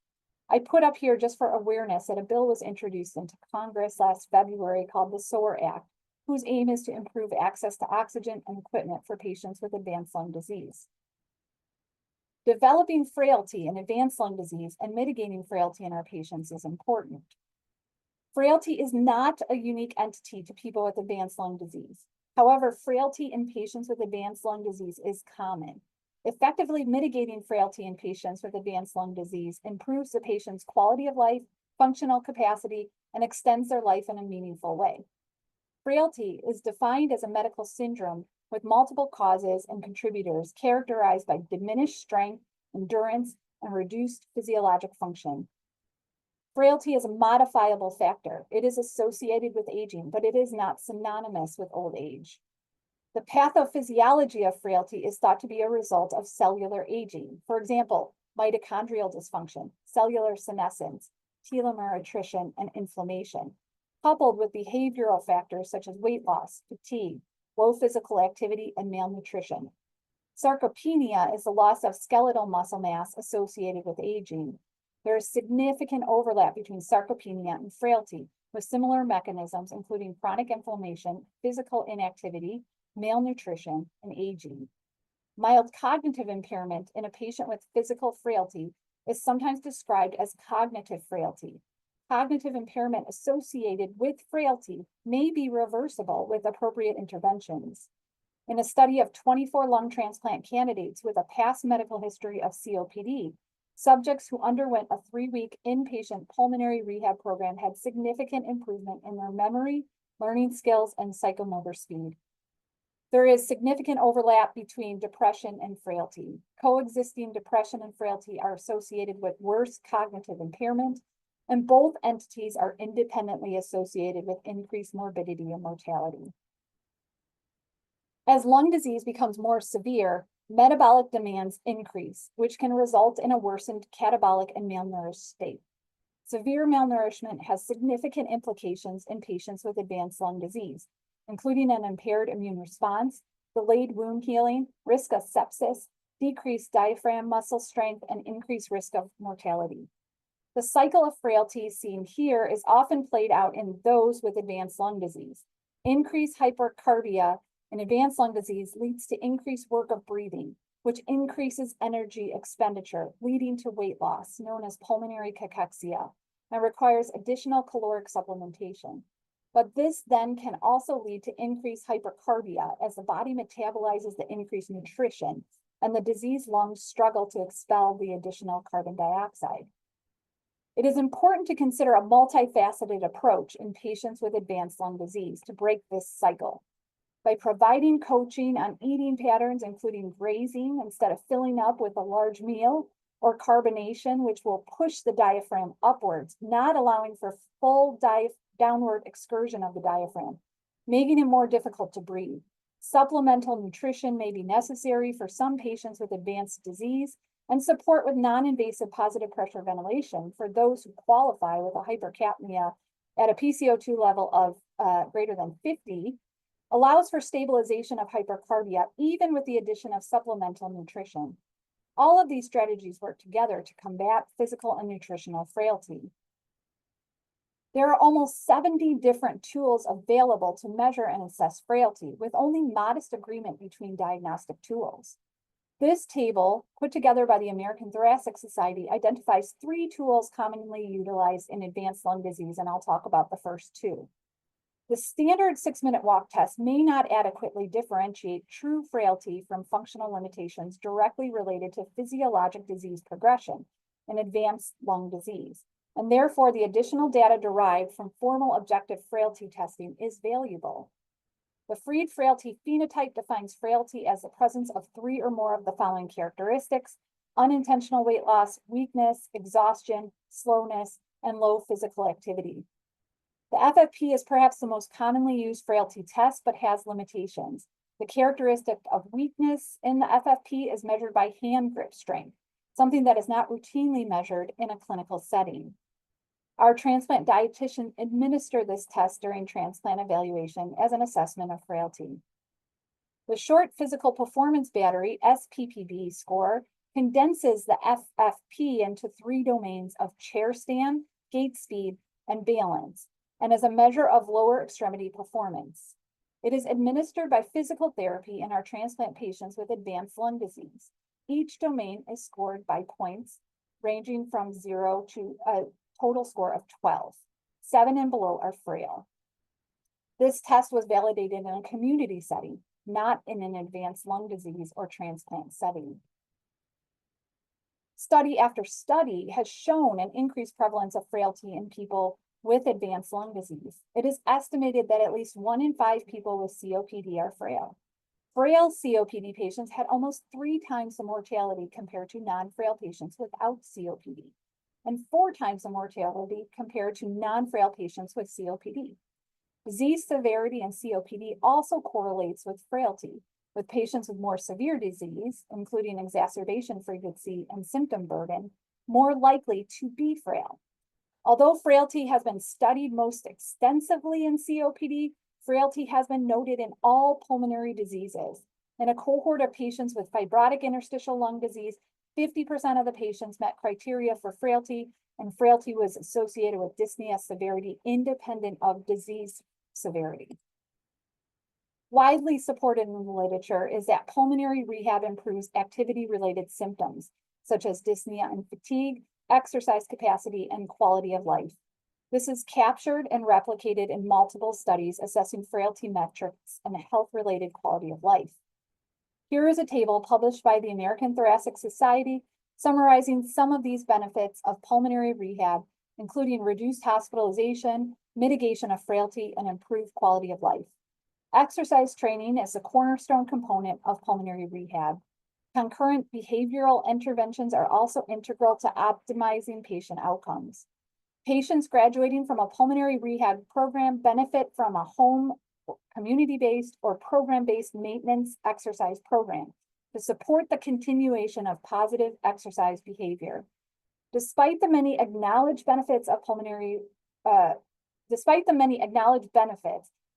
I put up here just for awareness that a bill was introduced into Congress last February called the SOAR Act, whose aim is to improve access to oxygen and equipment for patients with advanced lung disease. Developing frailty in advanced lung disease and mitigating frailty in our patients is important. Frailty is not a unique entity to people with advanced lung disease. However, frailty in patients with advanced lung disease is common. Effectively mitigating frailty in patients with advanced lung disease improves the patient's quality of life, functional capacity, and extends their life in a meaningful way. Frailty is defined as a medical syndrome with multiple causes and contributors characterized by diminished strength, endurance, and reduced physiologic function. Frailty is a modifiable factor. It is associated with aging, but it is not synonymous with old age. The pathophysiology of frailty is thought to be a result of cellular aging. For example, mitochondrial dysfunction, cellular senescence, telomere attrition, and inflammation, coupled with behavioral factors such as weight loss, fatigue, low physical activity, and malnutrition. Sarcopenia is the loss of skeletal muscle mass associated with aging. There is significant overlap between sarcopenia and frailty, with similar mechanisms, including chronic inflammation, physical inactivity, malnutrition, and aging. Mild cognitive impairment in a patient with physical frailty is sometimes described as cognitive frailty. Cognitive impairment associated with frailty may be reversible with appropriate interventions. In a study of 24 lung transplant candidates with a past medical history of COPD, subjects who underwent a 3-week inpatient pulmonary rehab program had significant improvement in their memory, learning skills, and psychomotor speed. There is significant overlap between depression and frailty. Coexisting depression and frailty are associated with worse cognitive impairment, and both entities are independently associated with increased morbidity and mortality. As lung disease becomes more severe, metabolic demands increase, which can result in a worsened catabolic and malnourished state. Severe malnourishment has significant implications in patients with advanced lung disease, including an impaired immune response, delayed wound healing, risk of sepsis, decreased diaphragm muscle strength, and increased risk of mortality. The cycle of frailty seen here is often played out in those with advanced lung disease. Increased hypercarbia in advanced lung disease leads to increased work of breathing, which increases energy expenditure, leading to weight loss, known as pulmonary cachexia, and requires additional caloric supplementation. But this then can also lead to increased hypercarbia as the body metabolizes the increased nutrition and the diseased lungs struggle to expel the additional carbon dioxide. It is important to consider a multifaceted approach in patients with advanced lung disease to break this cycle. By providing coaching on eating patterns, including grazing instead of filling up with a large meal, or carbonation, which will push the diaphragm upwards, not allowing for full downward excursion of the diaphragm, making it more difficult to breathe. Supplemental nutrition may be necessary for some patients with advanced disease, and support with non-invasive positive pressure ventilation for those who qualify with a hypercapnia at a PCO2 level of greater than 50, allows for stabilization of hypercarbia, even with the addition of supplemental nutrition. All of these strategies work together to combat physical and nutritional frailty. There are almost 70 different tools available to measure and assess frailty, with only modest agreement between diagnostic tools. This table, put together by the American Thoracic Society, identifies 3 tools commonly utilized in advanced lung disease, and I'll talk about the first 2. The standard 6-minute walk test may not adequately differentiate true frailty from functional limitations directly related to physiologic disease progression in advanced lung disease, and therefore the additional data derived from formal objective frailty testing is valuable. The Fried frailty phenotype defines frailty as the presence of 3 or more of the following characteristics: unintentional weight loss, weakness, exhaustion, slowness, and low physical activity. The FFP is perhaps the most commonly used frailty test, but has limitations. The characteristic of weakness in the FFP is measured by hand grip strength, something that is not routinely measured in a clinical setting. Our transplant dietitian administer this test during transplant evaluation as an assessment of frailty. The Short Physical Performance Battery, SPPB score, condenses the FFP into 3 domains of chair stand, gait speed, and balance, and is a measure of lower extremity performance. It is administered by physical therapy in our transplant patients with advanced lung disease. Each domain is scored by points ranging from 0 to a total score of 12. 7 and below are frail. This test was validated in a community setting, not in an advanced lung disease or transplant setting. Study after study has shown an increased prevalence of frailty in people with advanced lung disease. It is estimated that at least 1 in 5 people with COPD are frail. Frail COPD patients had almost 3 times the mortality compared to non-frail patients without COPD, and 4 times the mortality compared to non-frail patients with COPD. Disease severity in COPD also correlates with frailty, with patients with more severe disease, including exacerbation frequency and symptom burden, more likely to be frail. Although frailty has been studied most extensively in COPD, frailty has been noted in all pulmonary diseases. In a cohort of patients with fibrotic interstitial lung disease, 50% of the patients met criteria for frailty, and frailty was associated with dyspnea severity independent of disease severity. Widely supported in the literature is that pulmonary rehab improves activity-related symptoms, such as dyspnea and fatigue, exercise capacity, and quality of life. This is captured and replicated in multiple studies assessing frailty metrics and health-related quality of life. Here is a table published by the American Thoracic Society summarizing some of these benefits of pulmonary rehab, including reduced hospitalization, mitigation of frailty, and improved quality of life. Exercise training is a cornerstone component of pulmonary rehab. Concurrent behavioral interventions are also integral to optimizing patient outcomes. Patients graduating from a pulmonary rehab program benefit from a home, community-based, or program-based maintenance exercise program to support the continuation of positive exercise behavior. Despite the many acknowledged benefits,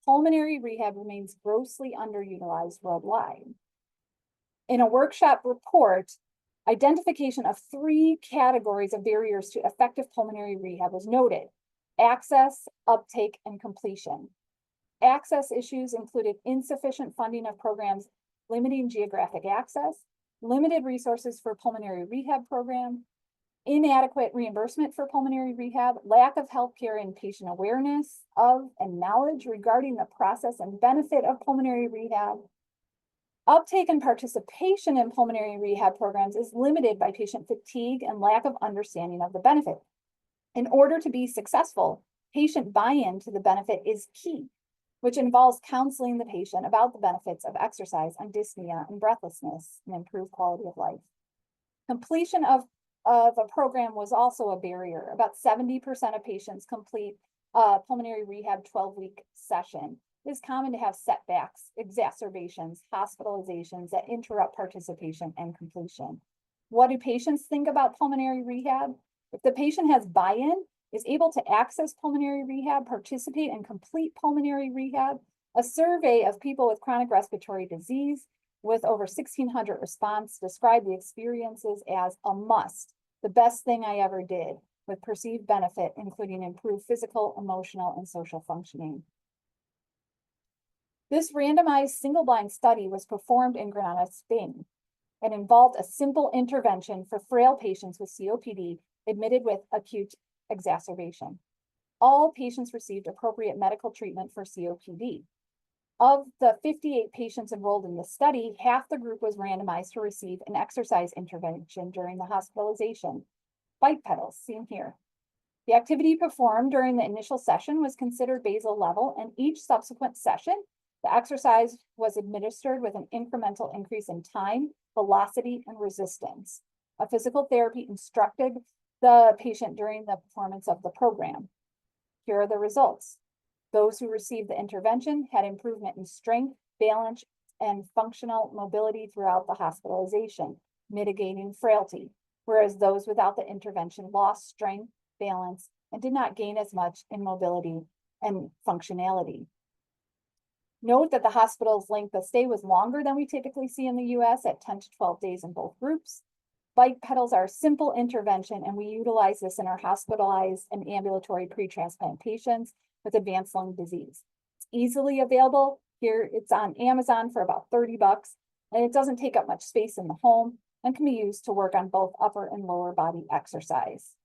pulmonary rehab remains grossly underutilized worldwide. In a workshop report, identification of 3 categories of barriers to effective pulmonary rehab was noted: access, uptake, and completion. Access issues included insufficient funding of programs limiting geographic access, limited resources for pulmonary rehab program, inadequate reimbursement for pulmonary rehab, lack of healthcare and patient awareness of and knowledge regarding the process and benefit of pulmonary rehab. Uptake and participation in pulmonary rehab programs is limited by patient fatigue and lack of understanding of the benefit. In order to be successful, patient buy-in to the benefit is key, which involves counseling the patient about the benefits of exercise on dyspnea and breathlessness and improved quality of life. Completion of a program was also a barrier. About 70% of patients complete a pulmonary rehab 12-week session. It is common to have setbacks, exacerbations, hospitalizations that interrupt participation and completion. What do patients think about pulmonary rehab? If the patient has buy-in, is able to access pulmonary rehab, participate and complete pulmonary rehab, a survey of people with chronic respiratory disease with over 1,600 responses described the experiences as a must, the best thing I ever did, with perceived benefit, including improved physical, emotional, and social functioning. This randomized single-blind study was performed in Granada, Spain, and involved a simple intervention for frail patients with COPD admitted with acute exacerbation. All patients received appropriate medical treatment for COPD. Of the 58 patients enrolled in the study, half the group was randomized to receive an exercise intervention during the hospitalization. Bike pedals, seen here. The activity performed during the initial session was considered basal level, and each subsequent session, the exercise was administered with an incremental increase in time, velocity, and resistance. A physical therapy instructed the patient during the performance of the program. Here are the results. Those who received the intervention had improvement in strength, balance, and functional mobility throughout the hospitalization, mitigating frailty, whereas those without the intervention lost strength, balance, and did not gain as much in mobility and functionality. Note that the hospital's length of stay was longer than we typically see in the US at 10 to 12 days in both groups. Bike pedals are a simple intervention, and we utilize this in our hospitalized and ambulatory pre-transplant patients with advanced lung disease. It's easily available. Here it's on Amazon for about 30 bucks, and it doesn't take up much space in the home and can be used to work on both upper and lower body exercise.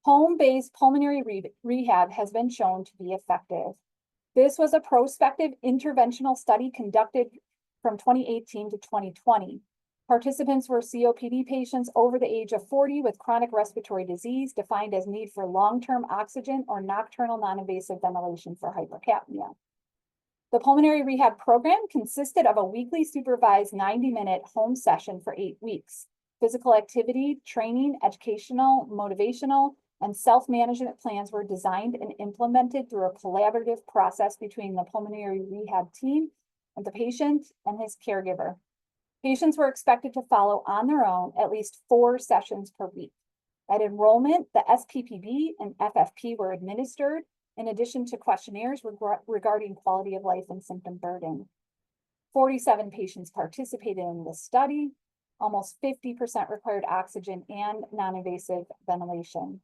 Home-based pulmonary rehab has been shown to be effective. This was a prospective interventional study conducted from 2018 to 2020. Participants were COPD patients over the age of 40 with chronic respiratory disease defined as need for long-term oxygen or nocturnal non-invasive ventilation for hypercapnia. The pulmonary rehab program consisted of a weekly supervised 90-minute home session for 8 weeks. Physical activity, training, educational, motivational, and self-management plans were designed and implemented through a collaborative process between the pulmonary rehab team and the patient and his caregiver. Patients were expected to follow on their own at least 4 sessions per week. At enrollment, the SPPB and FFP were administered, in addition to questionnaires regarding quality of life and symptom burden. 47 patients participated in the study. Almost 50% required oxygen and non-invasive ventilation.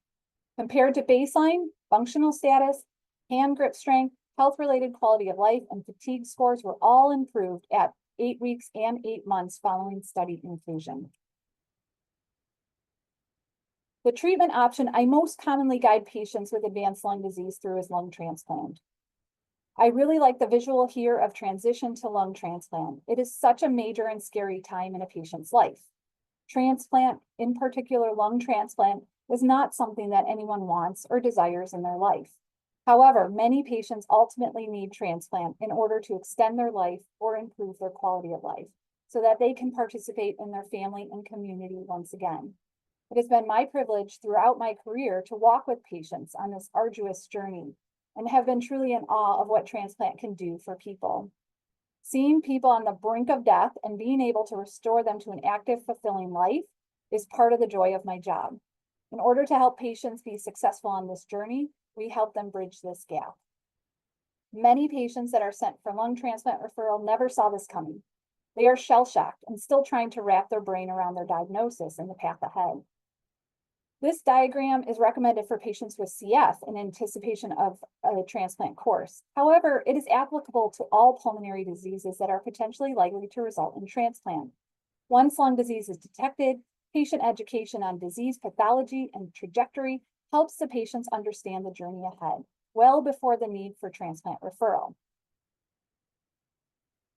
Compared to baseline, functional status, hand grip strength, health-related quality of life, and fatigue scores were all improved at 8 weeks and 8 months following study inclusion. The treatment option I most commonly guide patients with advanced lung disease through is lung transplant. I really like the visual here of transition to lung transplant. It is such a major and scary time in a patient's life. Transplant, in particular lung transplant, is not something that anyone wants or desires in their life. However, many patients ultimately need transplant in order to extend their life or improve their quality of life so that they can participate in their family and community once again. It has been my privilege throughout my career to walk with patients on this arduous journey and have been truly in awe of what transplant can do for people. Seeing people on the brink of death and being able to restore them to an active, fulfilling life is part of the joy of my job. In order to help patients be successful on this journey, we help them bridge this gap. Many patients that are sent for lung transplant referral never saw this coming. They are shell-shocked and still trying to wrap their brain around their diagnosis and the path ahead. This diagram is recommended for patients with CF in anticipation of a transplant course. However, it is applicable to all pulmonary diseases that are potentially likely to result in transplant. Once lung disease is detected, patient education on disease pathology and trajectory helps the patients understand the journey ahead, well before the need for transplant referral.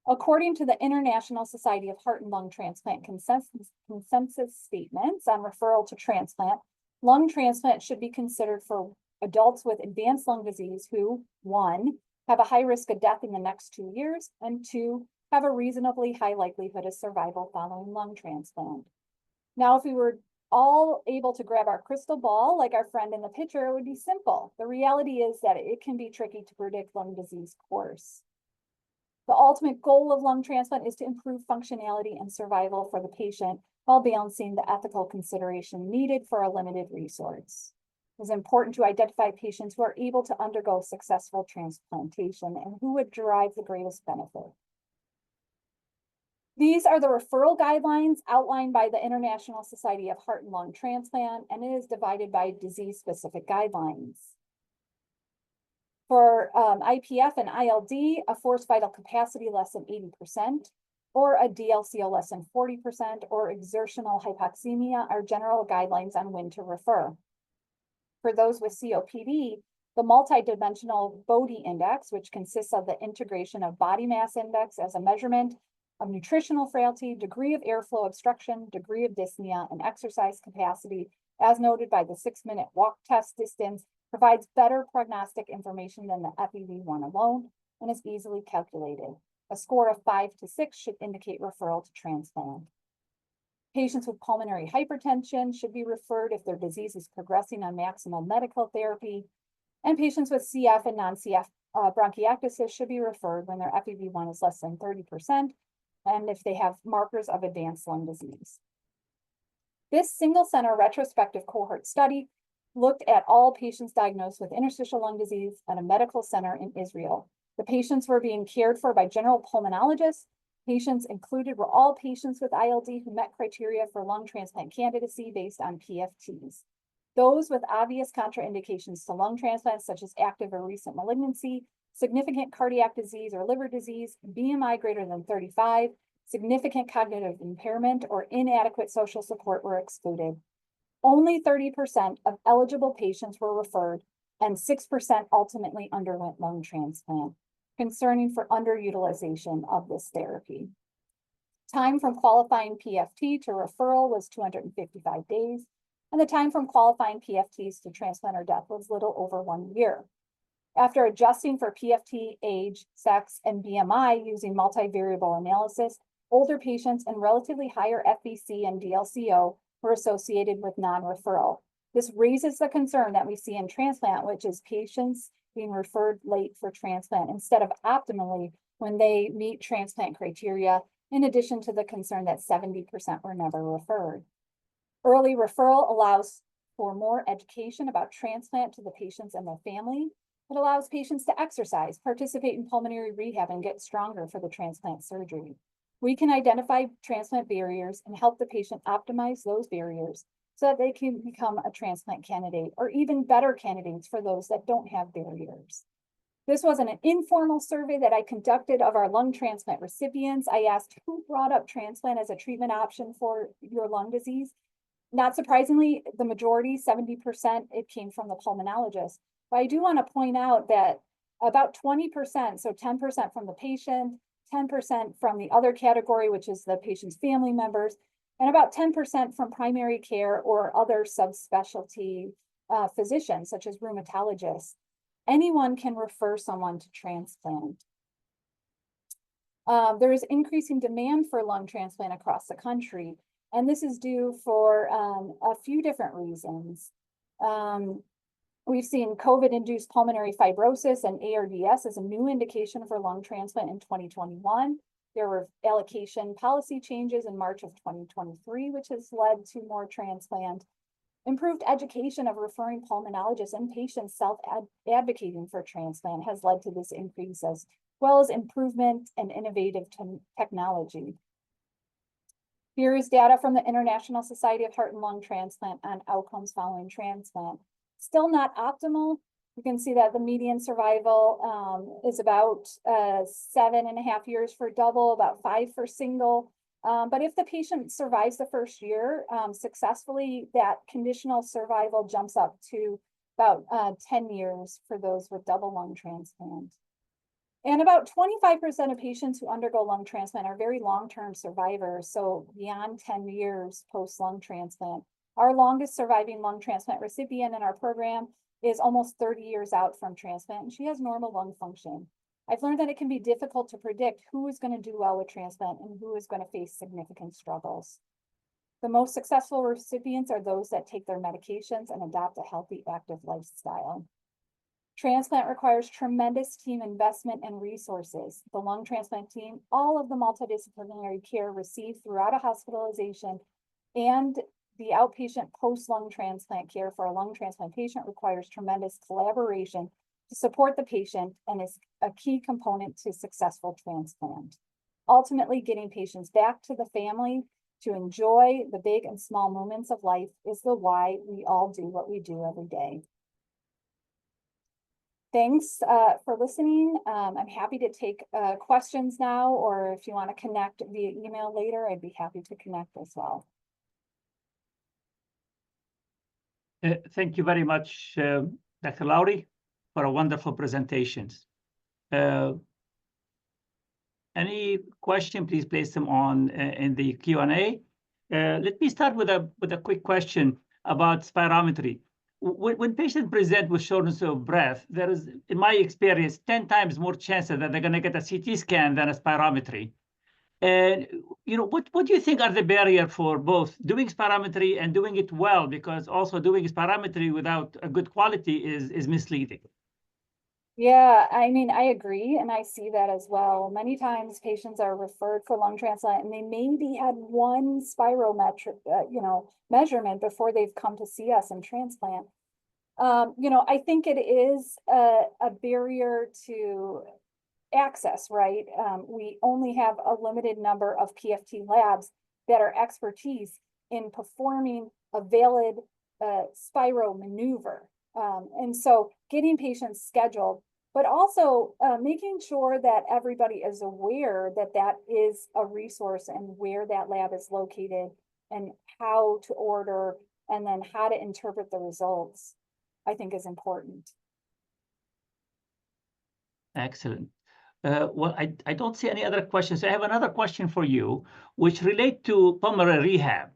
According to the International Society of Heart and Lung Transplant consensus statements on referral to transplant, lung transplant should be considered for adults with advanced lung disease who, 1, have a high risk of death in the next 2 years, and 2, have a reasonably high likelihood of survival following lung transplant. Now, if we were all able to grab our crystal ball like our friend in the picture, it would be simple. The reality is that it can be tricky to predict lung disease course. The ultimate goal of lung transplant is to improve functionality and survival for the patient while balancing the ethical consideration needed for a limited resource. It is important to identify patients who are able to undergo successful transplantation and who would derive the greatest benefit. These are the referral guidelines outlined by the International Society of Heart and Lung Transplant, and it is divided by disease-specific guidelines. For IPF and ILD, a forced vital capacity less than 80%, or a DLCO less than 40%, or exertional hypoxemia are general guidelines on when to refer. For those with COPD, the multidimensional Bode index, which consists of the integration of body mass index as a measurement of nutritional frailty, degree of airflow obstruction, degree of dyspnea, and exercise capacity, as noted by the 6-minute walk test distance, provides better prognostic information than the FEV1 alone and is easily calculated. A score of 5 to 6 should indicate referral to transplant. Patients with pulmonary hypertension should be referred if their disease is progressing on maximal medical therapy, and patients with CF and non-CF bronchiectasis should be referred when their FEV1 is less than 30%, and if they have markers of advanced lung disease. This single-center retrospective cohort study looked at all patients diagnosed with interstitial lung disease at a medical center in Israel. The patients were being cared for by general pulmonologists. Patients included were all patients with ILD who met criteria for lung transplant candidacy based on PFTs. Those with obvious contraindications to lung transplants, such as active or recent malignancy, significant cardiac disease or liver disease, BMI greater than 35, significant cognitive impairment, or inadequate social support were excluded. Only 30% of eligible patients were referred, and 6% ultimately underwent lung transplant, concerning for underutilization of this therapy. Time from qualifying PFT to referral was 255 days, and the time from qualifying PFTs to transplant or death was little over 1 year. After adjusting for PFT, age, sex, and BMI using multivariable analysis, older patients and relatively higher FVC and DLCO were associated with non-referral. This raises the concern that we see in transplant, which is patients being referred late for transplant instead of optimally when they meet transplant criteria, in addition to the concern that 70% were never referred. Early referral allows for more education about transplant to the patients and their family. It allows patients to exercise, participate in pulmonary rehab, and get stronger for the transplant surgery. We can identify transplant barriers and help the patient optimize those barriers so that they can become a transplant candidate, or even better candidates for those that don't have barriers. This was an informal survey that I conducted of our lung transplant recipients. I asked who brought up transplant as a treatment option for your lung disease. Not surprisingly, the majority, 70%, it came from the pulmonologist. But I do want to point out that about 20%, so 10% from the patient, 10% from the other category, which is the patient's family members, and about 10% from primary care or other subspecialty physicians, such as rheumatologists. Anyone can refer someone to transplant. There is increasing demand for lung transplant across the country, and this is due for a few different reasons. We've seen COVID-induced pulmonary fibrosis and ARDS as a new indication for lung transplant in 2021. There were allocation policy changes in March of 2023, which has led to more transplant. Improved education of referring pulmonologists and patients self-advocating for transplant has led to this increase, as well as improvement and innovative technology. Here is data from the International Society of Heart and Lung Transplant on outcomes following transplant. Still not optimal. You can see that the median survival is about 7.5 years for double, about 5 for single. But if the patient survives the first year successfully, that conditional survival jumps up to about 10 years for those with double lung transplant. And about 25% of patients who undergo lung transplant are very long-term survivors, so beyond 10 years post-lung transplant. Our longest surviving lung transplant recipient in our program is almost 30 years out from transplant, and she has normal lung function. I've learned that it can be difficult to predict who is going to do well with transplant and who is going to face significant struggles. The most successful recipients are those that take their medications and adopt a healthy, active lifestyle. Transplant requires tremendous team investment and resources. The lung transplant team, all of the multidisciplinary care received throughout a hospitalization, and the outpatient post-lung transplant care for a lung transplant patient requires tremendous collaboration to support the patient and is a key component to successful transplant. Ultimately, getting patients back to the family to enjoy the big and small moments of life is the why we all do what we do every day. Thanks for listening. I'm happy to take questions now, or if you want to connect via email later, I'd be happy to connect as well. Thank you very much, Dr. Lowery, for a wonderful presentations. Any question, please place them on in the Q&A. Let me start with a quick question about spirometry. When patients present with shortness of breath, there is, in my experience, 10 times more chances that they're going to get a CT scan than a spirometry. And what do you think are the barriers for both doing spirometry and doing it well? Because also doing spirometry without a good quality is misleading. Yeah, I mean, I agree, and I see that as well. Many times patients are referred for lung transplant and they maybe had one spirometric, measurement before they've come to see us in transplant. I think it is a barrier to access, right? We only have a limited number of PFT labs that are expertise in performing a valid spiro maneuver. And so getting patients scheduled, but also making sure that everybody is aware that that is a resource and where that lab is located and how to order and then how to interpret the results, I think is important. Excellent. Well, I don't see any other questions. I have another question for you, which relate to pulmonary rehab.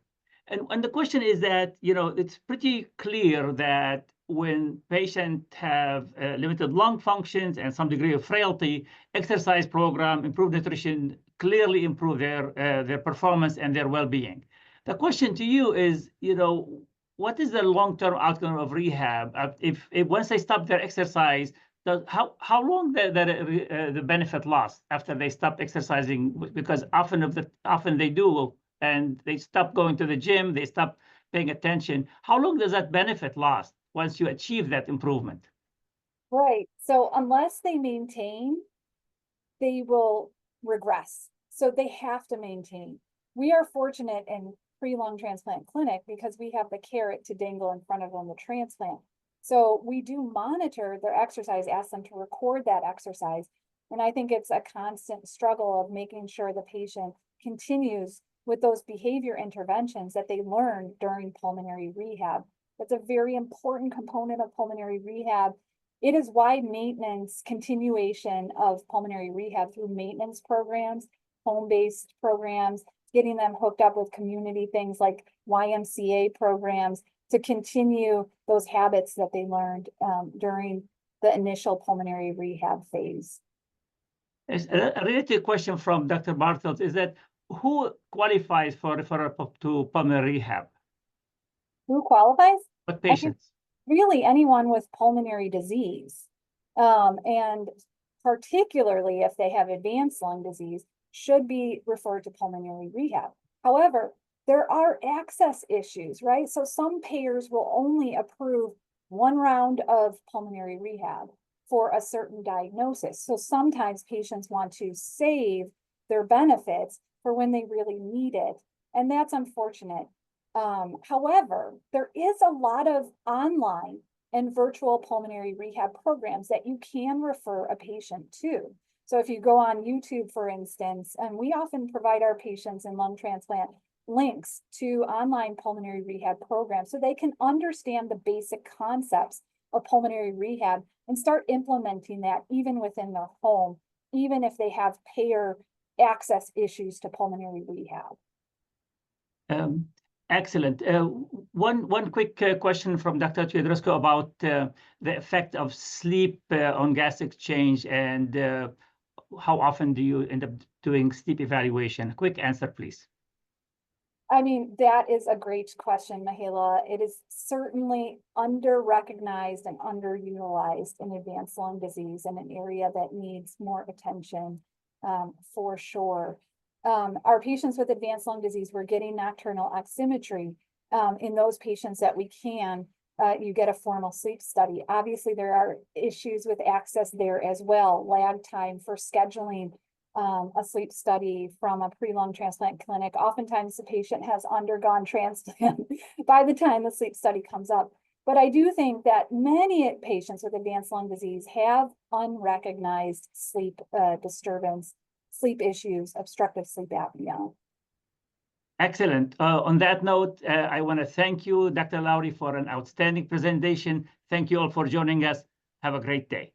And the question is that, it's pretty clear that when patients have limited lung functions and some degree of frailty, exercise program, improved nutrition, clearly improve their performance and their well-being. The question to you is, what is the long-term outcome of rehab? If once they stop their exercise, how long the benefit lasts after they stop exercising? Because often they do, and they stop going to the gym, they stop paying attention. How long does that benefit last once you achieve that improvement? Right. So unless they maintain, they will regress. So they have to maintain. We are fortunate in pre-lung transplant clinic because we have the carrot to dangle in front of them, the transplant. So we do monitor their exercise, ask them to record that exercise. And I think it's a constant struggle of making sure the patient continues with those behavior interventions that they learned during pulmonary rehab. That's a very important component of pulmonary rehab. It is why maintenance, continuation of pulmonary rehab through maintenance programs, home-based programs, getting them hooked up with community things like YMCA programs to continue those habits that they learned during the initial pulmonary rehab phase. A related question from Dr. Bartels is that who qualifies for referral to pulmonary rehab? Who qualifies? What patients? Really anyone with pulmonary disease. And particularly if they have advanced lung disease, should be referred to pulmonary rehab. However, there are access issues, right? So some payers will only approve one round of pulmonary rehab for a certain diagnosis. So sometimes patients want to save their benefits for when they really need it. And that's unfortunate. However, there is a lot of online and virtual pulmonary rehab programs that you can refer a patient to. So if you go on YouTube, for instance, and we often provide our patients in lung transplant links to online pulmonary rehab programs so they can understand the basic concepts of pulmonary rehab and start implementing that even within their home, even if they have payer access issues to pulmonary rehab. Excellent. One quick question from Dr. Teodrescu about the effect of sleep on gas exchange, and how often do you end up doing sleep evaluation? Quick answer, please. I mean, that is a great question, Mahela. It is certainly under-recognized and underutilized in advanced lung disease, and an area that needs more attention, for sure. Our patients with advanced lung disease, we're getting nocturnal oximetry. In those patients that we can, you get a formal sleep study. Obviously, there are issues with access there as well. Lag time for scheduling a sleep study from a pre-lung transplant clinic. Oftentimes the patient has undergone transplant by the time the sleep study comes up. But I do think that many patients with advanced lung disease have unrecognized sleep disturbance, sleep issues, obstructive sleep apnea. Excellent. On that note, I want to thank you, Dr. Lowery, for an outstanding presentation. Thank you all for joining us. Have a great day.